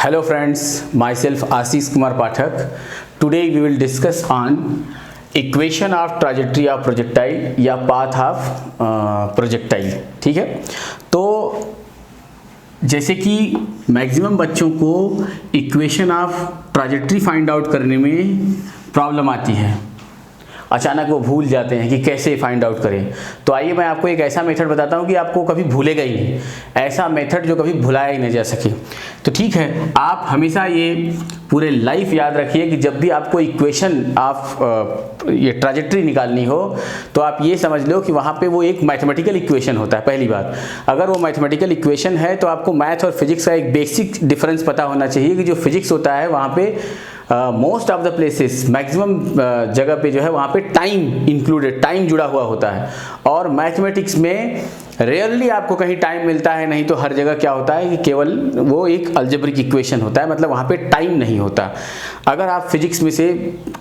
Hello friends, myself Ashish Kumar Pathak. Today we will discuss on equation of trajectory of projectile या path of projectile. ठीक है, तो जैसे कि maximum बच्चों को equation of trajectory find out करने में प्रॉब्लम आती है, अचानक वो भूल जाते हैं कि कैसे फाइंड आउट करें। तो आइए मैं आपको एक ऐसा मेथड बताता हूँ कि आपको कभी भूलेगा ही नहीं, ऐसा मेथड जो कभी भुलाया ही नहीं जा सके। तो ठीक है, आप हमेशा ये पूरे लाइफ याद रखिए कि जब भी आपको इक्वेशन ऑफ ये ट्राजेक्ट्री निकालनी हो तो आप ये समझ लो कि वहाँ पे वो एक मैथमेटिकल इक्वेशन होता है। पहली बात, अगर वो मैथमेटिकल इक्वेशन है तो आपको मैथ और फिजिक्स का एक बेसिक डिफरेंस पता होना चाहिए कि जो फिजिक्स होता है वहाँ पे most of the places, maximum जगह पे जो है वहाँ पे टाइम इंक्लूडेड, टाइम जुड़ा हुआ होता है। और मैथमेटिक्स में रेयरली आपको कहीं टाइम मिलता है, नहीं तो हर जगह क्या होता है कि केवल वो एक अलजेब्रिक इक्वेशन होता है, मतलब वहाँ पे टाइम नहीं होता। अगर आप फिजिक्स में से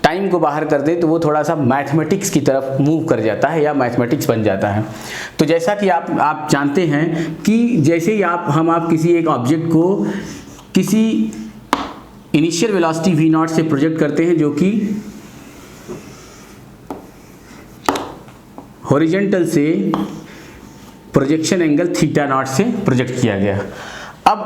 टाइम को बाहर कर दें तो वो थोड़ा सा मैथमेटिक्स की तरफ मूव कर जाता है या मैथमेटिक्स बन जाता है। तो जैसा कि आप जानते हैं कि जैसे ही आप किसी एक ऑब्जेक्ट को किसी इनिशियल वेलोसिटी v नॉट से प्रोजेक्ट करते हैं, जो कि हॉरिजॉन्टल से प्रोजेक्शन एंगल थीटा नॉट से प्रोजेक्ट किया गया। अब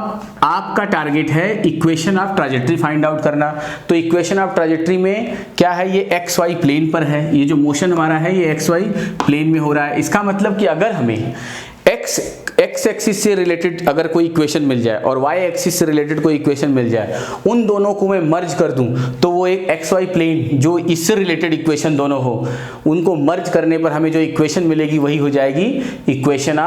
आपका टारगेट है equation of trajectory find out करना। तो इक्वेशन ऑफ ट्राजेक्ट्री में क्या है, ये एक्स वाई प्लेन पर है, ये जो मोशन हमारा है ये एक्स वाई प्लेन में हो रहा है। इसका मतलब कि अगर हमें एक्स एक्सिस से रिलेटेड अगर कोई इक्वेशन मिल जाए और वाई एक्सिस से रिलेटेड कोई इक्वेशन मिल जाए, उन दोनों को मैं मर्ज कर दूं तो वो एक एक्स वाई प्लेन जो इससे रिलेटेड इक्वेशन दोनों हो, उनको मर्ज करने पर हमें जो इक्वेशन मिलेगी वही हो जाएगी इक्वेशन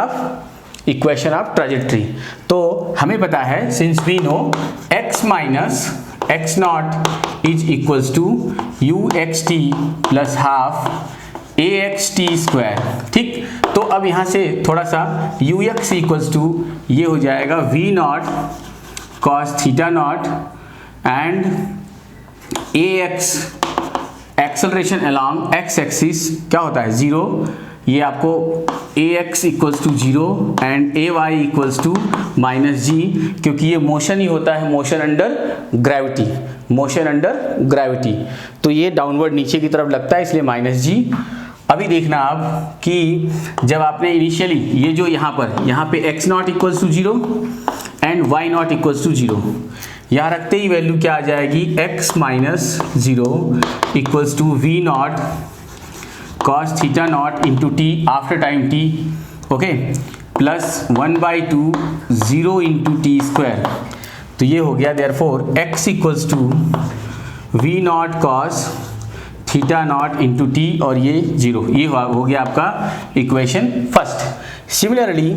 ऑफ ट्राजेक्ट्री। तो हमें पता है, since we know x minus X naught is equals to U X T plus half A X T square. ठीक, तो अब यहाँ से थोड़ा सा यू एक्स इक्वल्स टू ये हो जाएगा V not cos theta not and a x acceleration along x axis क्या होता है 0, ये आपको a x equals to 0 and a y equals to minus g, क्योंकि ये मोशन ही होता है, मोशन अंडर ग्रेविटी, तो ये डाउनवर्ड नीचे की तरफ लगता है, इसलिए माइनस जी। अभी देखना आप कि जब आपने इनिशियली ये जो यहाँ पे X naught equals to 0 and Y naught equals to 0, यहाँ रखते ही वैल्यू क्या आ जाएगी, x minus 0 equals to V not cos theta naught into T after time t, okay, plus 1/2 0 into T square. तो ये हो गया therefore x equals to V not cos theta naught into T और ये 0, ये हो गया आपका इक्वेशन फर्स्ट। सिमिलरली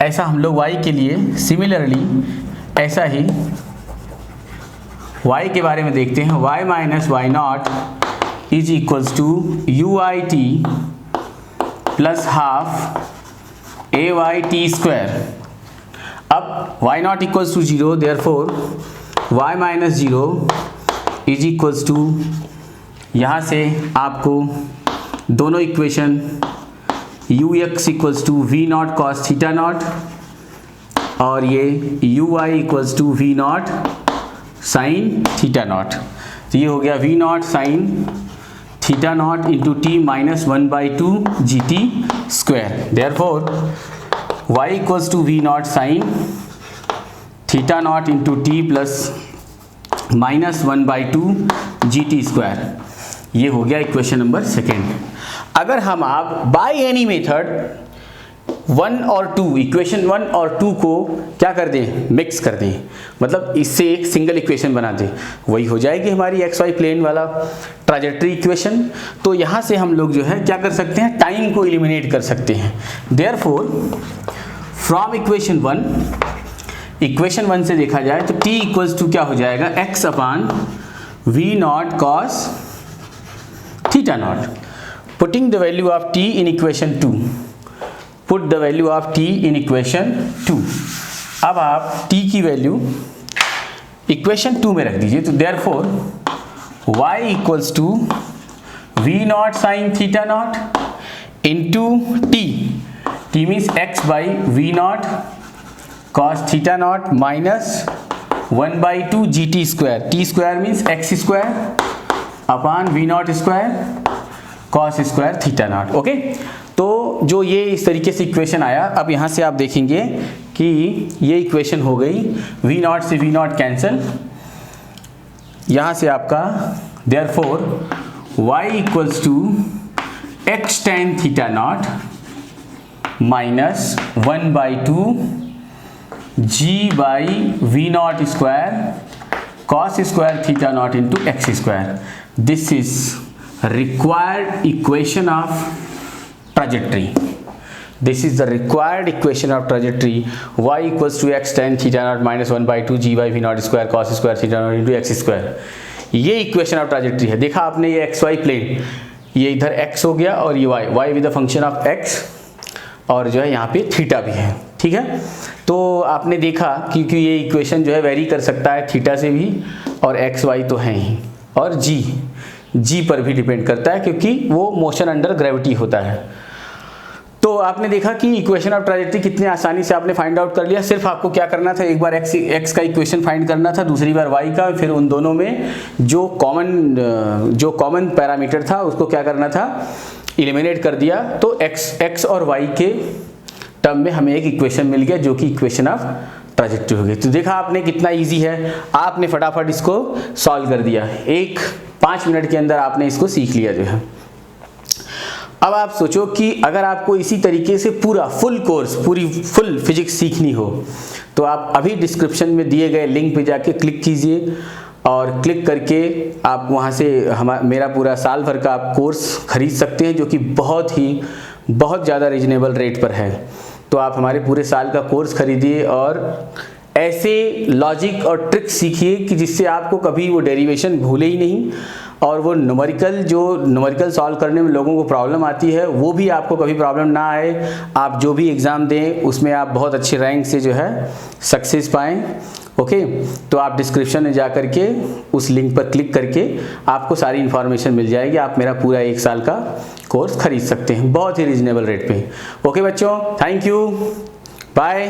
ऐसा हम लोग y के लिए ऐसा ही y के बारे में देखते हैं। y minus Y naught is equals to U I T plus half A Y T square. अब y naught equals to 0, therefore y minus 0 is equals to, यहाँ से आपको दोनों equation U X equals to V not cos theta naught और ये U Y equals to V naught sine theta naught. तो ये हो गया V naught sine theta naught into T minus 1/2 G T square. Therefore Y equals to V naught sine theta naught into T plus minus 1/2 G T square. ये हो गया equation number second. अगर हम आप बाय एनी मेथड 1 और 2, equation 1 और 2 को क्या कर दें, मिक्स कर दें, मतलब इससे एक सिंगल इक्वेशन बना दें, वही हो जाएगी हमारी एक्स वाई प्लेन वाला ट्राजेक्ट्री इक्वेशन। तो यहाँ से हम लोग जो है क्या कर सकते हैं, टाइम को एलिमिनेट कर सकते हैं। देयरफॉर फ्रॉम इक्वेशन 1 से देखा जाए तो t इक्वल्स टू क्या हो जाएगा, x upon V not cos theta naught. Putting the value of t in equation 2, put the value of t in equation 2। अब आप t की वैल्यू इक्वेशन 2 में रख दीजिए। तो therefore y equals to V naught sine theta naught into t means x by V naught cos theta naught minus 1/2 GT square, T square means X square upon V naught square cos square theta naught. Okay, तो जो ये इस तरीके से equation आया, अब यहाँ से आप देखेंगे कि ये इक्वेशन हो गई, वी नॉट से वी नॉट कैंसिल, यहाँ से आपका therefore y equals to X tan theta naught minus 1/2 g by V naught square cos square theta naught into X square. This is required equation of trajectory. This is the required equation of trajectory. Y equals to x tan theta naught minus 1/2 g by v naught square cos square theta naught into x square. ये equation of trajectory है। देखा आपने ये x Y plane, ये इधर x हो गया और ये y with the function of x और जो है यहाँ पे थीटा भी है। ठीक है, तो आपने देखा क्योंकि ये इक्वेशन जो है वेरी कर सकता है थीटा से भी, और एक्स वाई तो है ही, और जी पर भी डिपेंड करता है क्योंकि वो मोशन अंडर ग्रेविटी होता है। तो आपने देखा कि इक्वेशन ऑफ ट्रैजेक्टरी कितने आसानी से आपने फाइंड आउट कर लिया। सिर्फ आपको क्या करना था, एक बार एक्स का इक्वेशन फाइंड करना था, दूसरी बार वाई का, फिर उन दोनों में जो कॉमन पैरामीटर था उसको क्या करना था, एलिमिनेट कर दिया। तो एक्स और वाई के टर्म में हमें एक इक्वेशन मिल गया जो कि इक्वेशन ऑफ ट्रैजेक्टरी हो गई। तो देखा आपने कितना ईजी है, आपने फटाफट इसको सॉल्व कर दिया, 5 मिनट के अंदर आपने इसको सीख लिया जो है। अब आप सोचो कि अगर आपको इसी तरीके से पूरा फुल कोर्स, पूरी फुल फिजिक्स सीखनी हो तो आप अभी डिस्क्रिप्शन में दिए गए लिंक पे जाके क्लिक कीजिए और क्लिक करके आप वहाँ से मेरा पूरा साल भर का आप कोर्स खरीद सकते हैं जो कि बहुत ज़्यादा रीजनेबल रेट पर है। तो आप हमारे पूरे साल का कोर्स खरीदिए और ऐसे लॉजिक और ट्रिक्स सीखिए कि जिससे आपको कभी वो डेरिवेशन भूले ही नहीं, और वो न्यूमेरिकल सॉल्व करने में लोगों को प्रॉब्लम आती है वो भी आपको कभी प्रॉब्लम ना आए। आप जो भी एग्ज़ाम दें उसमें आप बहुत अच्छे रैंक से जो है सक्सेस पाएँ। ओके, तो आप डिस्क्रिप्शन में जा करके उस लिंक पर क्लिक करके आपको सारी इन्फॉर्मेशन मिल जाएगी, आप मेरा पूरा 1 साल का कोर्स खरीद सकते हैं बहुत ही रीजनेबल रेट पे। ओके बच्चों, थैंक यू, बाय।